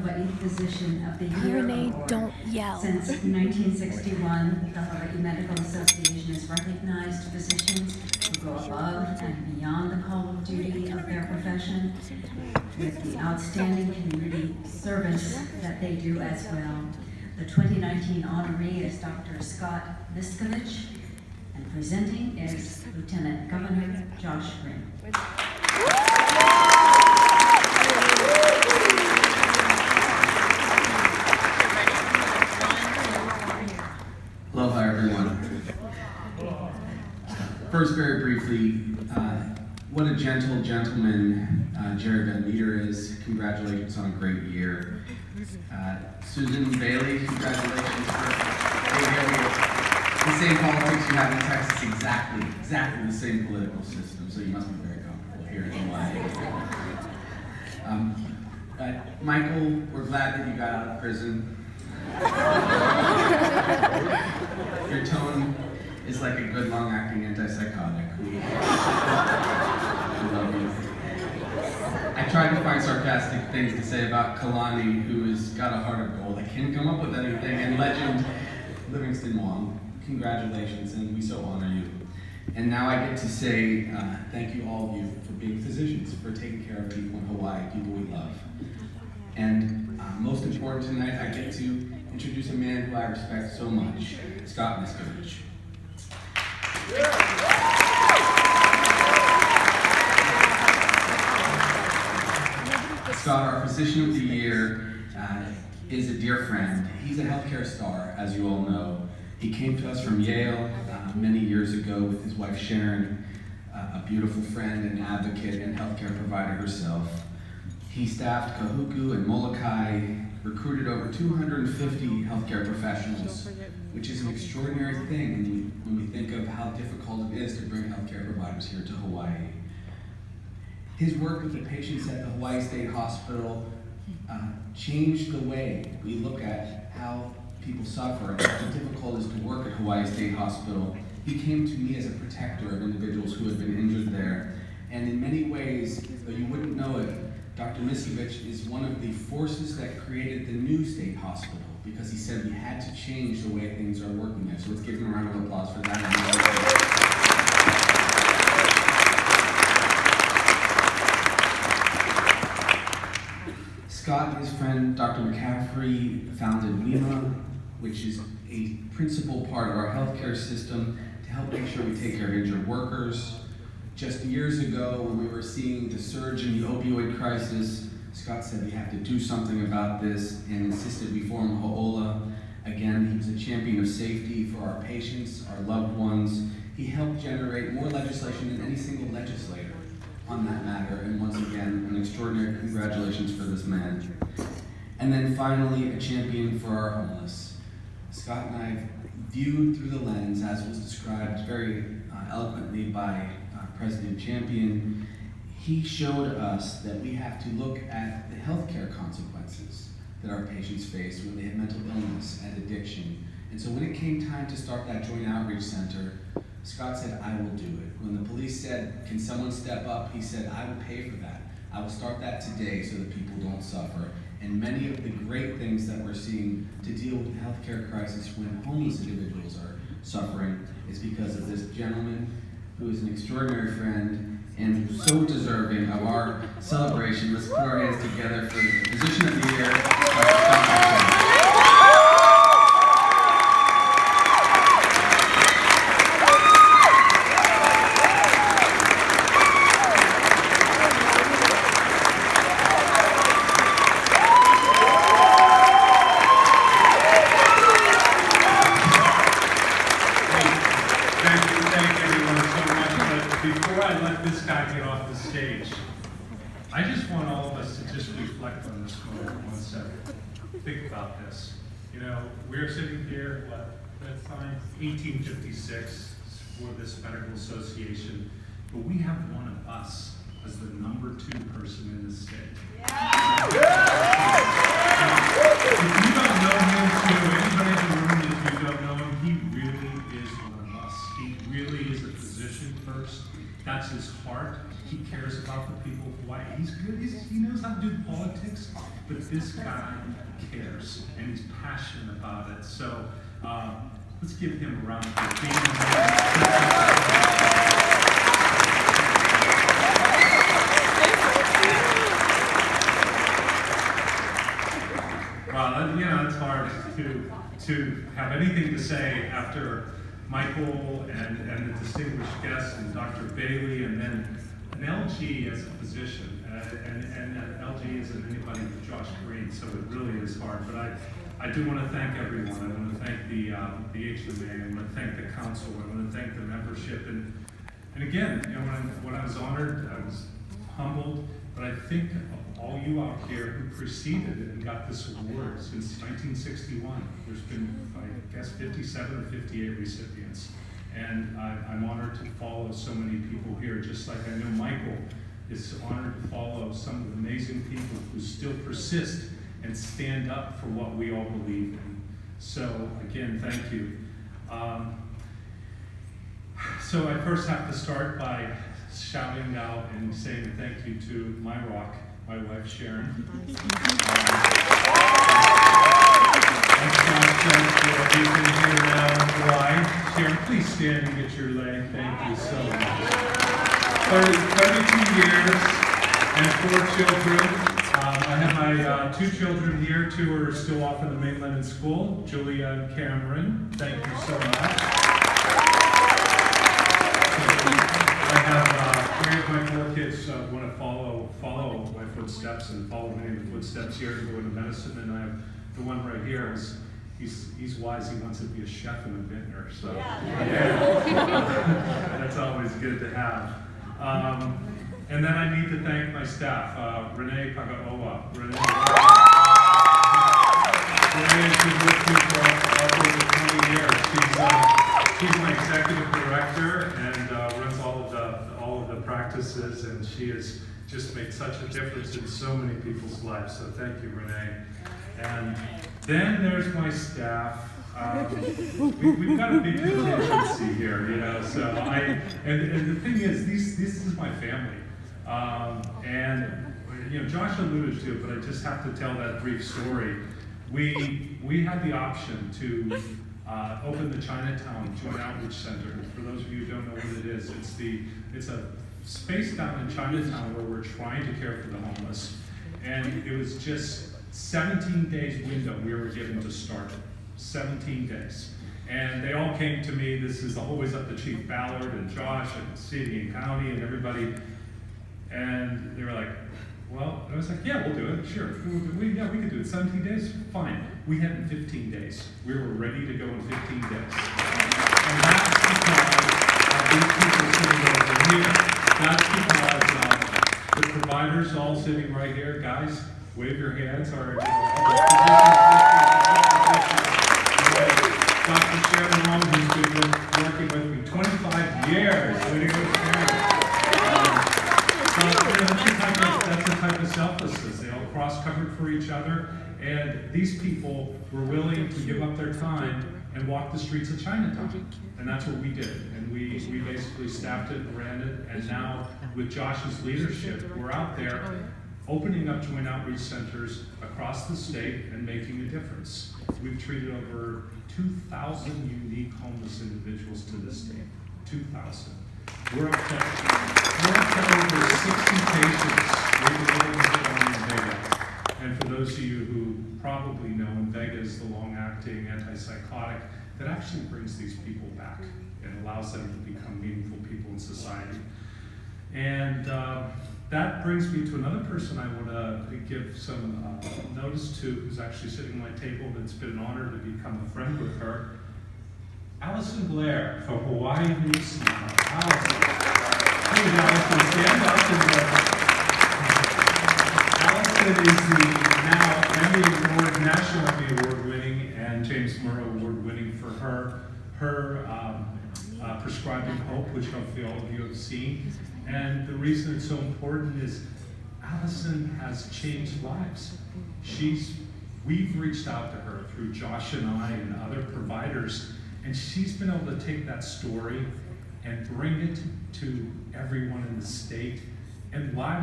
Hawaii Physician of the Year Award. Don't yell. Since 1961, the Hawaii Medical Association has recognized physicians who go above and beyond the call of duty of their profession with the outstanding community service that they do as well. The 2019 honoree is Dr. Miscovich, and presenting is Lieutenant Governor Josh Green. Aloha, everyone. First, very briefly, what a gentle gentleman Jerry Van Meter is. Congratulations on a great year. Susan Bailey, congratulations for being here. The same politics you have in Texas, exactly the same political system, so you must be very comfortable here in Hawaii. Michael, we're glad that you got out of prison. Your tone is like a good long-acting antipsychotic. We love you. I tried to find sarcastic things to say about Kalani, who has got a heart of gold. I can't come up with anything. And legend Livingston Wong, congratulations, and we so honor you. And now I get to say thank you, all of you, for being physicians, for taking care of people in Hawaii, people we love. And most important tonight, I get to introduce a man who I respect so much, Dr.Miscovich. Scott, our Physician of the Year, is a dear friend. He's a healthcare star, as you all know. He came to us from Yale many years ago with his wife Sharon, a beautiful friend and advocate and healthcare provider herself. He staffed Kahuku and Molokai, recruited over 250 healthcare professionals, which is an extraordinary thing when we think of how difficult it is to bring healthcare providers here to Hawaii. His work with the patients at the Hawaii State Hospital changed the way we look at how people suffer and how difficult it is to work at Hawaii State Hospital. He came to me as a protector of individuals who had been injured there. And in many ways, though you wouldn't know it, Dr. Miscovich is one of the forces that created the new state hospital, because he said we had to change the way things are working there. So let's give him a round of applause for that. Scott and his friend Dr. McCaffrey founded WEMA, which is a principal part of our healthcare system to help make sure we take care of injured workers. Just years ago, when we were seeing the surge in the opioid crisis, Scott said we have to do something about this and insisted we form HO'OLA. Again, he was a champion of safety for our patients, our loved ones. He helped generate more legislation than any single legislator on that matter, and once again, an extraordinary congratulations for this man. And then finally, a champion for our homeless. Scott and I viewed through the lens, as was described very eloquently by President Champion. He showed us that we have to look at the healthcare consequences that our patients face when they have mental illness and addiction. And so when it came time to start that joint outreach center, Scott said, I will do it. When the police said, can someone step up? He said, I will pay for that. I will start that today so that people don't suffer. And many of the great things that we're seeing to deal with the healthcare crisis when homeless individuals are suffering is because of this gentleman who is an extraordinary friend and so deserving of our celebration. Let's put our hands together for the Physician of the Year, Dr. Miscovich. Before I let this guy get off the stage, I just want all of us to just reflect on this moment for 1 second. Think about this. You know, we're sitting here, that time, 1856 for this medical association, but we have one of us as the #2 person in the state. Yeah. If you don't know him, anybody in the room, if you don't know him, he really is one of us. He really is a physician first. That's his heart. He cares about the people of Hawaii. He's good. He knows how to do politics, but this guy cares, and he's passionate about it. So let's give him a round of applause. Well, it's hard to have anything to say after Michael and the distinguished guests and Dr. Bailey, and then an LG as a physician, and LG isn't anybody but Josh Green, so it really is hard. But I do want to thank everyone. I want to thank the HMA. I want to thank the council. I want to thank the membership. And again, when I was honored, I was humbled. But I think of all you out here who preceded and got this award since 1961. There's been, I guess, 57 or 58 recipients. And I'm honored to follow so many people here, just like I know Michael is honored to follow some of the amazing people who still persist and stand up for what we all believe in. So again, thank you. So I first have to start by shouting out and saying thank you to my rock, my wife Sharon. As John said, you've been here now in July. Sharon, please stand and get your lay. Thank you so much. 32 years and 4 children. I have my 2 children here. 2 are still off in the mainland in school, Julia and Cameron. Thank you so much. I have 3 of my 4 kids want to follow my footsteps and follow many of the footsteps here to go into medicine. And I have the one right here. He's wise. He wants to be a chef and a vintner. So yeah. That's always good to have. And then I need to thank my staff, Renee Pagaoa. Renee has been with me for over 20 years. She's my executive director and runs all of the practices, and she has just made such a difference in so many people's lives. So thank you, Renee. And then there's my staff. We've got a big contingency here, So and the thing is, this is my family. And Josh alluded to it, but I just have to tell that brief story. We had the option to open the Chinatown Joint Outreach Center. For those of you who don't know what it is, it's a space down in Chinatown where we're trying to care for the homeless. And it was just 17 days window we were given to start it. 17 days. And they all came to me. This is always up to Chief Ballard and Josh and city and county and everybody. And they were like, well, and I was like, yeah, we'll do it, sure. We can do it. 17 days? Fine. We had it in 15 days. We were ready to go in 15 days. And that's because of these people sitting over here. That's because the providers all sitting right here. Guys, wave your hands. All Dr. Sharon Long, who's been working with me 25 years. That's the type of selflessness. They all cross-covered for each other, and these people were willing to give up their time and walk the streets of Chinatown. And that's what we did. And we basically staffed it, ran it, and now with Josh's leadership, we're out there opening up joint outreach centers across the state and making a difference. We've treated over 2,000 unique homeless individuals to this day. 2,000. We're up to over 60 patients in Vega. And for those of you who probably know, Invega is the long-acting antipsychotic that actually brings these people back and allows them to become meaningful people in society. And that brings me to another person I want to give some notice to, who's actually sitting at my table. It's been an honor to become a friend with her. Allison Blair from Hawaii Meets Now. Allison. Hey, Allison, stand up. Allison is the now Emmy Award, National Emmy Award winning, and James Murrow Award winning for her Prescribing Hope, which hopefully all of you have seen. And the reason it's so important is Allison has changed lives. We've reached out to her through Josh and I and other providers, and she's been able to take that story and bring it to everyone in the state, and lives